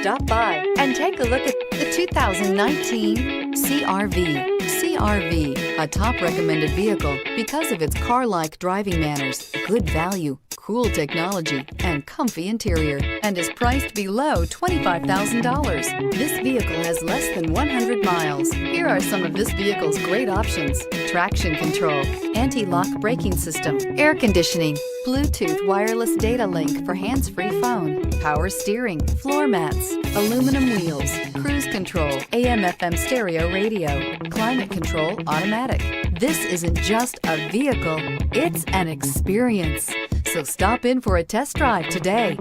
Stop by and take a look at the 2019 CR-V. CR-V, a top recommended vehicle because of its car-like driving manners, good value, cool technology, and comfy interior, and is priced below $25,000. This vehicle has less than 100 miles. Here are some of this vehicle's great options: traction control, anti-lock braking system, air conditioning, Bluetooth wireless data link for hands-free phone, power steering, floor mats, aluminum wheels, cruise control, AM/FM stereo radio, climate control automatic. This isn't just a vehicle, it's an experience. So stop in for a test drive today.